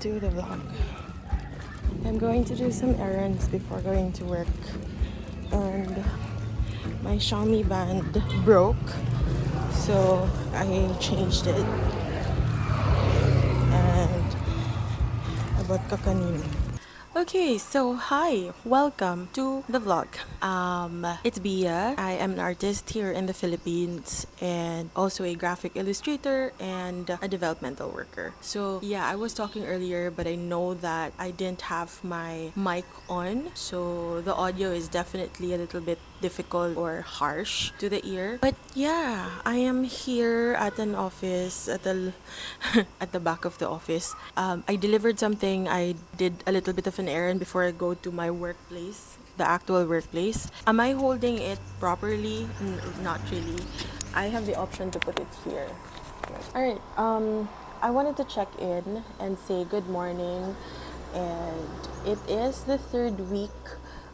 to the vlog. I'm going to do some errands before going to work, and my Xiaomi band broke, so I changed it and I bought kakanino. Okay, so hi, welcome to the vlog. It's Bia. I am an artist here in the Philippines and also a graphic illustrator and a developmental worker. So yeah, I was talking earlier, but I know that I didn't have my mic on, so the audio is definitely a little bit difficult or harsh to the ear. But yeah, I am here at an office at the at the back of the office. I delivered something. I did a little bit of an errand before I go to my workplace, the actual workplace. Am I holding it properly? Not really. I have the option to put it here. All right. I wanted to check in and say good morning, and it is the third week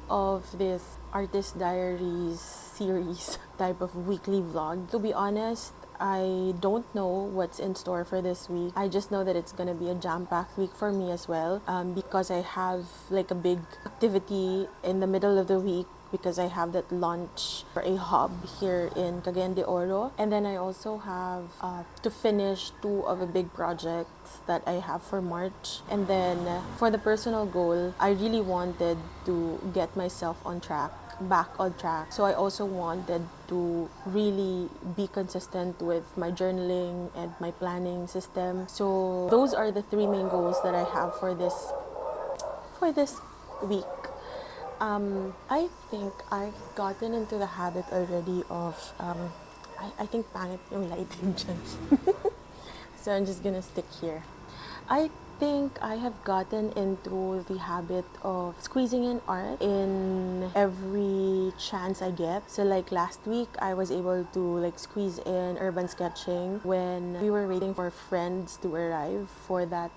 of this Artist Diaries series type of weekly vlog. To be honest, I don't know what's in store for this week. I just know that it's gonna be a jam-packed week for me as well, because I have like a big activity in the middle of the week because I have that launch for a hub here in Cagayan de Oro. And then I also have to finish two of the big projects that I have for March. And then for the personal goal, I really wanted to get myself back on track. So I also wanted to really be consistent with my journaling and my planning system. So those are the three main goals that I have for this week. I think I've gotten into the habit already of, I think pangit yung lighting dyan. So I'm just gonna stick here. I think I have gotten into the habit of squeezing in art in every chance I get. So like last week, I was able to like squeeze in urban sketching when we were waiting for friends to arrive for that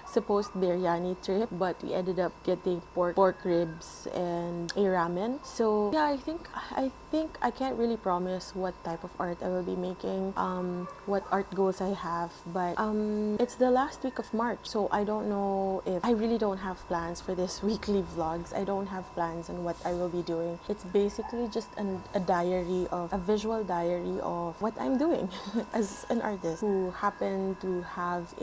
supposed biryani trip, but we ended up getting pork ribs and a ramen. So yeah, I think I can't really promise what type of art I will be making, what art goals I have, but it's the last week of March. So I don't know if I really don't have plans for this weekly vlogs. I don't have plans on what I will be doing. It's basically just a visual diary of what I'm doing as an artist who happen to have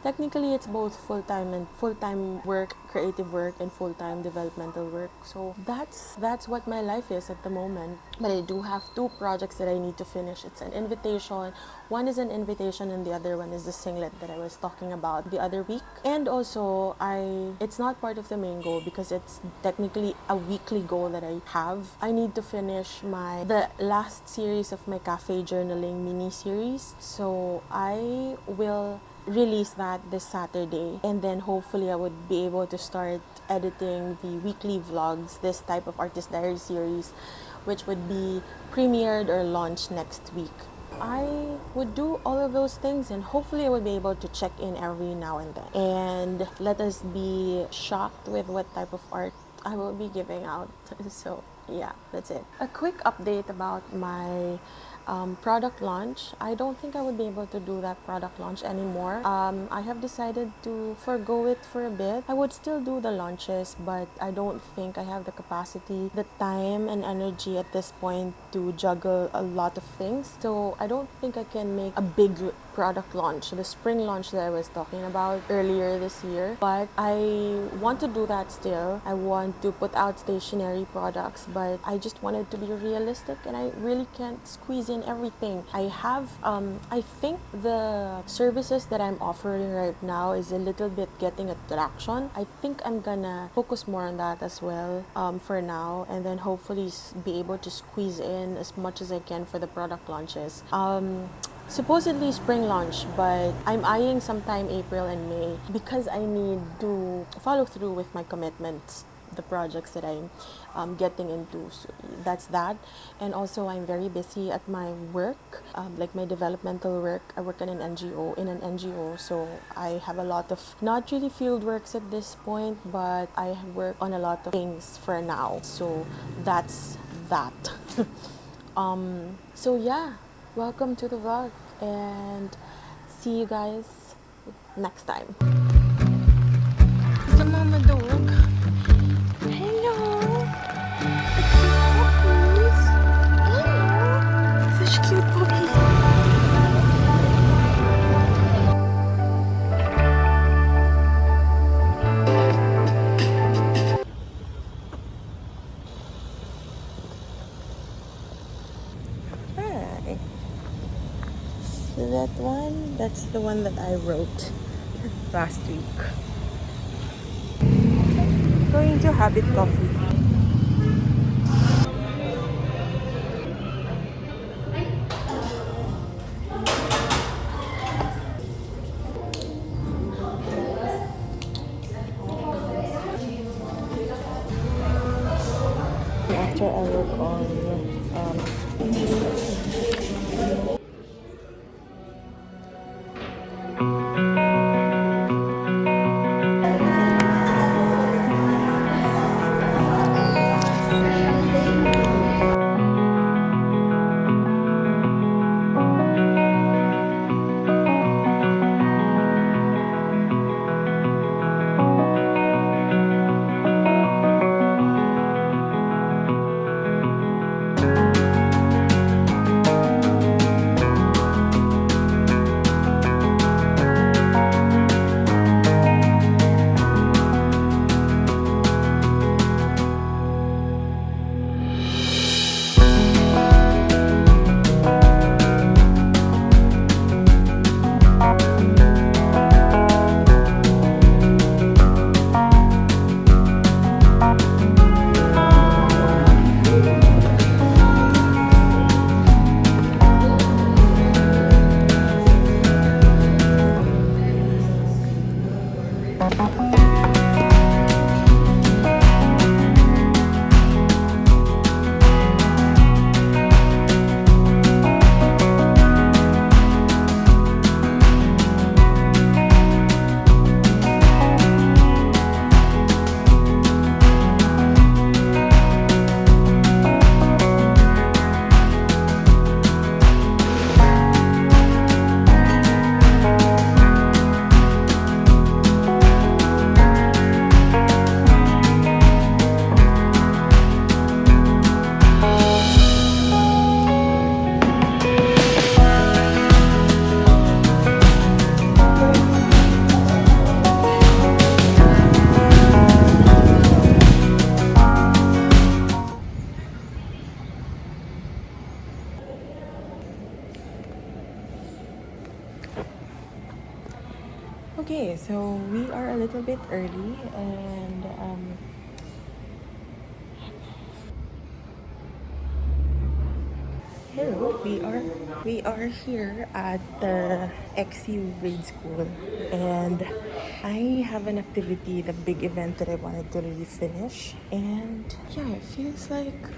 technically it's both full-time work, creative work, and full-time developmental work. So that's what my life is at the moment. But I do have two projects that I need to finish. It's an invitation. One is an invitation and the other one is the singlet that I was talking about the other week. And also it's not part of the main goal because it's technically a weekly goal that I have. I need to finish the last series of my cafe journaling mini series. So I will release that this Saturday, and then hopefully I would be able to start editing the weekly vlogs, this type of Artist Diary series, which would be premiered or launched next week. I would do all of those things, and hopefully I would be able to check in every now and then. And let us be shocked with what type of art I will be giving out. So yeah, that's it. A quick update about my product launch. I don't think I would be able to do that product launch anymore. I have decided to forgo it for a bit. I would still do the launches, but I don't think I have the capacity, the time and energy at this point to juggle a lot of things. So I don't think I can make a big product launch, the spring launch that I was talking about earlier this year. But I want to do that still. I want to put out stationery products, but I just wanted to be realistic, and I really can't squeeze in everything. I think the services that I'm offering right now is a little bit getting attraction. I think I'm gonna focus more on that as well for now, and then hopefully be able to squeeze in as much as I can for the product launches. Supposedly spring launch, but I'm eyeing sometime April and May because I need to follow through with my commitments, the projects that I'm getting into. So that's that. And also I'm very busy at my work, like my developmental work. I work in an NGO, so I have a lot of not really field works at this point, but I work on a lot of things for now. So that's that. So yeah, welcome to the vlog, and see you guys next time. madog. Hello. Puppies. Hello. Such cute puppies. Hi. So that one, that's the one that I wrote last week. Going to Habit Coffee. After I work on okay, so we are a little bit early and hello, we are here at the XU grade school and I have an activity, the big event that I wanted to really finish, and yeah, it feels like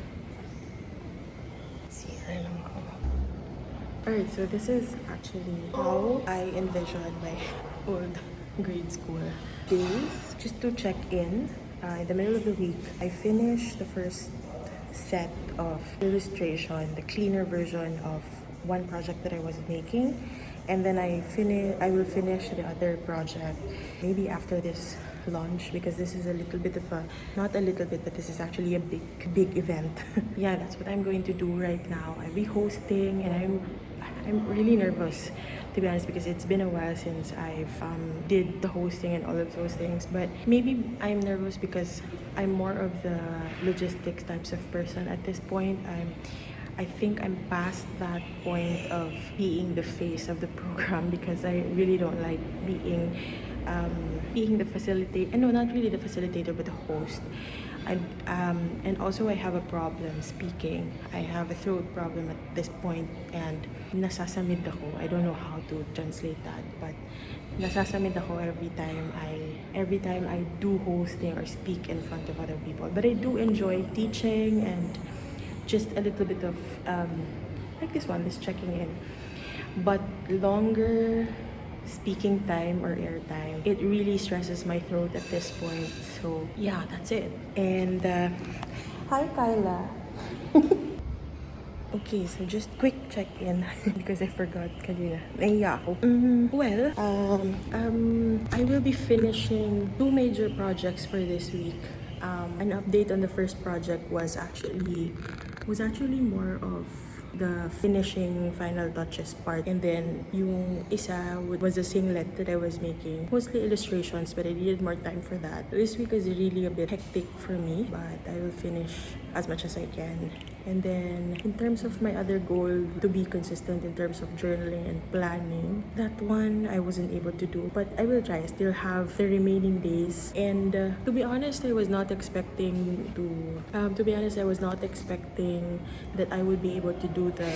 alright, so this is actually how I envision my old grade school days. Just to check in the middle of the week, I finished the first set of illustration, the cleaner version of one project that I was making, and then I will finish the other project maybe after this launch, because this is a little bit of a, not a little bit, but this is actually a big event. Yeah, that's what I'm going to do right now. I'll be hosting and I'm really nervous, to be honest, because it's been a while since I've did the hosting and all of those things. But maybe I'm nervous because I'm more of the logistics types of person at this point. I think I'm past that point of being the face of the program, because I really don't like being the facilitator. No, not really the facilitator, but the host. And also I have a problem speaking. I have a throat problem at this point, and nasasamid ako. I don't know how to translate that, but nasasamid ako every time I do hosting or speak in front of other people. But I do enjoy teaching and just a little bit of like this checking in. But longer speaking time or air time, it really stresses my throat at this point. So yeah, that's it. And hi Kyla. Okay, so just quick check-in because I forgot kanina. Nahiya ako. I will be finishing 2 major projects for this week. An update on the first project was actually more of the finishing final touches part, and then yung isa was a singlet that I was making, mostly illustrations, but I needed more time for that. This week is really a bit hectic for me, but I will finish as much as I can. And then in terms of my other goal, to be consistent in terms of journaling and planning, that one I wasn't able to do, but I will try. I still have the remaining days, and to be honest, I was not expecting that I would be able to do the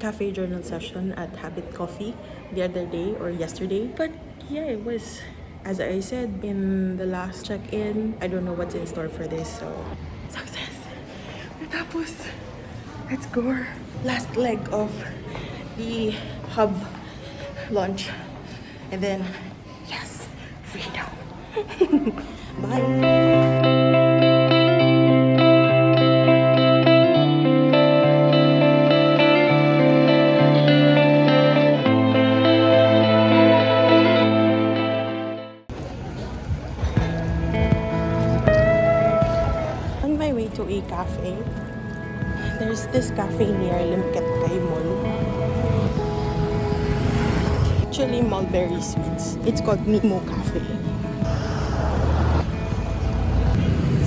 cafe journal session at Habit Coffee the other day or yesterday. But yeah, it was, as I said in the last check-in, I don't know what's in store for this, so success! Tapos, let's go. Last leg of the hub launch. And then, yes, freedom. Bye. On my way to a cafe. There's this cafe near Limketay Mall. Actually, mulberry sweets. It's called Mimo Cafe.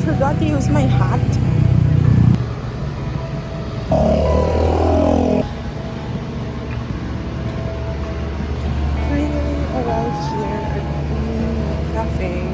Forgot to use my hat. Finally arrived here at Mimo Cafe.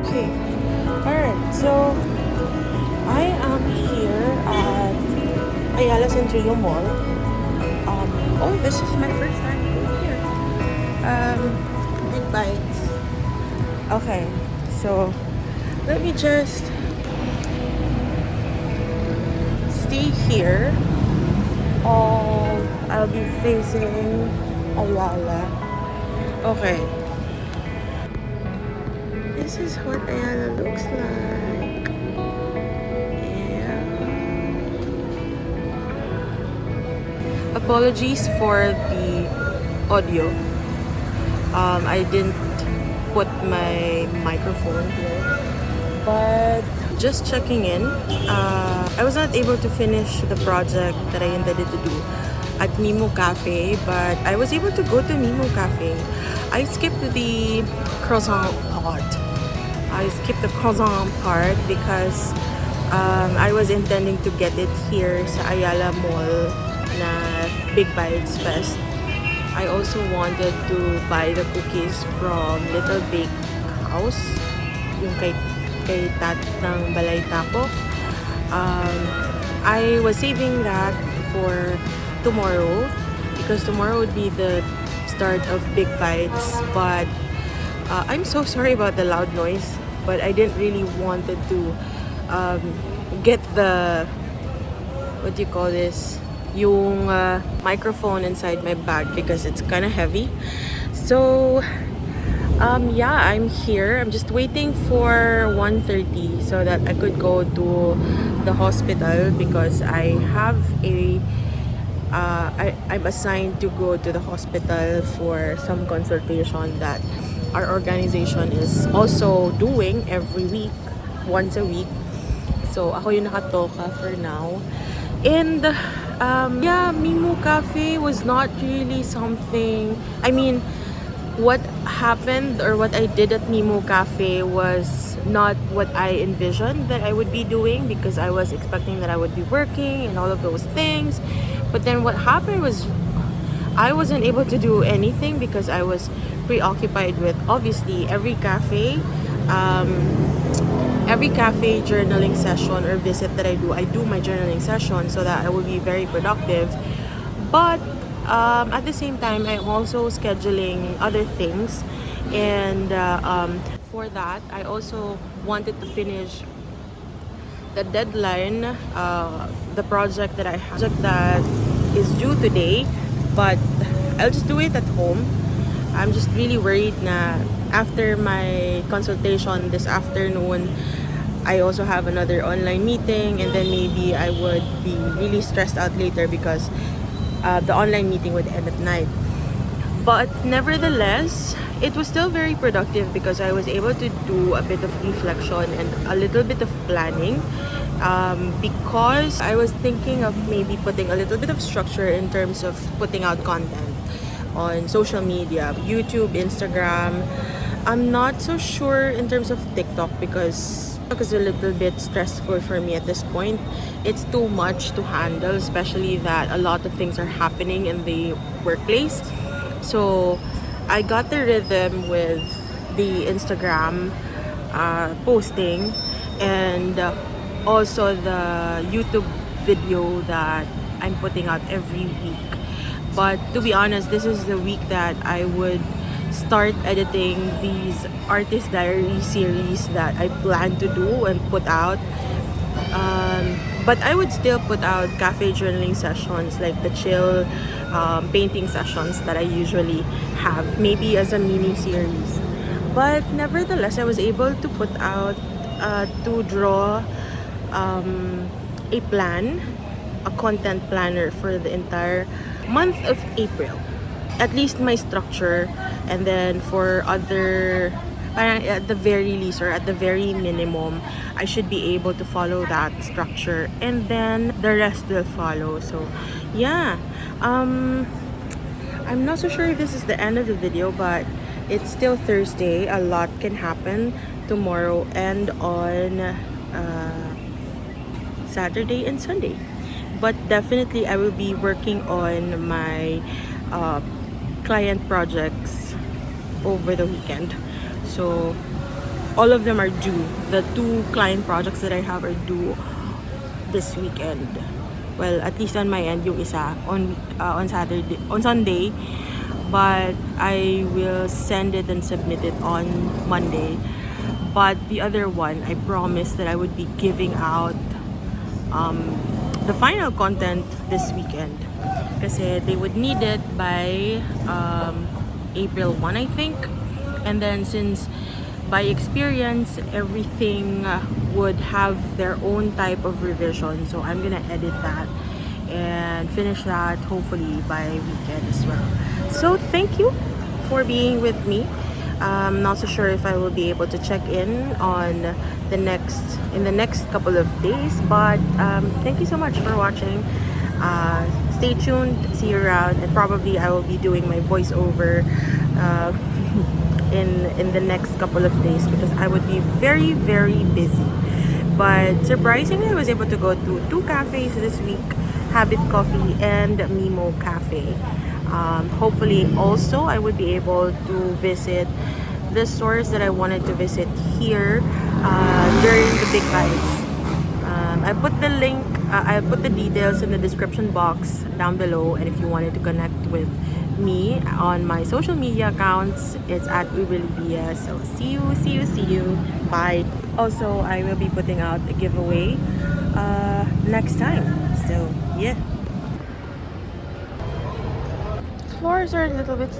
Okay, alright, so I am here at Ayala Centrillo Mall. Oh, this is my first time here. Big Bites. Okay, so let me just stay here. I'll be facing Ayala. Okay. This is what Ayala looks like. Yeah. Apologies for the audio. I didn't put my microphone here, but just checking in. I was not able to finish the project that I intended to do at Mimo Cafe, but I was able to go to Mimo Cafe. I skipped the croissant part. Because I was intending to get it here sa Ayala Mall na Big Bites Fest. I also wanted to buy the cookies from Little Bake House, yung kay Tat ng Balay Tapo. I was saving that for tomorrow because tomorrow would be the start of Big Bites, but I'm so sorry about the loud noise, but I didn't really wanted to get the, what do you call this, yung microphone inside my bag because it's kind of heavy. So yeah, I'm here. I'm just waiting for 1:30 so that I could go to the hospital because I have I'm assigned to go to the hospital for some consultation that our organization is also doing every week, once a week. So ako yung nakatoka for now. And yeah, Mimo Cafe was not really something, I mean, what happened or what I did at Mimo Cafe was not what I envisioned that I would be doing, because I was expecting that I would be working and all of those things. But then what happened was I wasn't able to do anything because I was preoccupied with, obviously, every cafe journaling session or visit that I do my journaling session so that I will be very productive. But at the same time, I'm also scheduling other things, and for that, I also wanted to finish the deadline, the project that is due today, but I'll just do it at home. I'm just really worried na after my consultation this afternoon, I also have another online meeting, and then maybe I would be really stressed out later because the online meeting would end at night. But nevertheless, it was still very productive because I was able to do a bit of reflection and a little bit of planning, because I was thinking of maybe putting a little bit of structure in terms of putting out content on social media, YouTube, Instagram. I'm not so sure in terms of TikTok because it's a little bit stressful for me at this point. It's too much to handle, especially that a lot of things are happening in the workplace. So I got the rhythm with the Instagram posting, and also the YouTube video that I'm putting out every week. But to be honest, this is the week that I would start editing these Artist Diary series that I plan to do and put out. But I would still put out cafe journaling sessions, like the chill painting sessions that I usually have, maybe as a mini series. But nevertheless, I was able to put out, to draw a plan, a content planner for the entire month of April. At least my structure, and then for other, at the very least or at the very minimum, I should be able to follow that structure, and then the rest will follow. So yeah, I'm not so sure if this is the end of the video, but it's still Thursday. A lot can happen tomorrow and on Saturday and Sunday. But definitely I will be working on my client projects over the weekend. So all of them are due. The 2 client projects that I have are due this weekend. Well, at least on my end, yung isa on Sunday, but I will send it and submit it on Monday. But the other one, I promised that I would be giving out the final content this weekend, kasi they would need it by April 1, I think. And then since by experience everything would have their own type of revision, so I'm gonna edit that and finish that hopefully by weekend as well. So thank you for being with me. I'm not so sure if I will be able to check in on the next couple of days, but thank you so much for watching. Stay tuned, see you around, and probably I will be doing my voiceover in the next couple of days because I would be very, very busy. But surprisingly, I was able to go to 2 cafes this week, Habit Coffee and Mimo Cafe. Hopefully also I would be able to visit the stores that I wanted to visit here during the big bites. I put the link, I put the details in the description box down below, and if you wanted to connect with me on my social media accounts, it's at @ubilibia. So see you, bye. Also, I will be putting out a giveaway next time, so yeah. Floors are a little bit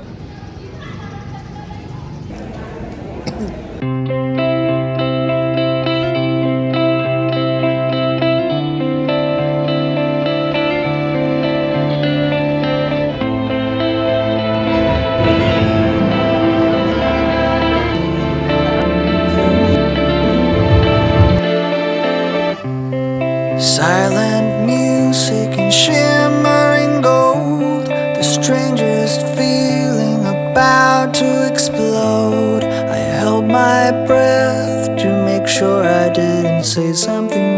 Silent music and shimmering gold, the strangest feeling about to explode. I held my breath to make sure I didn't say something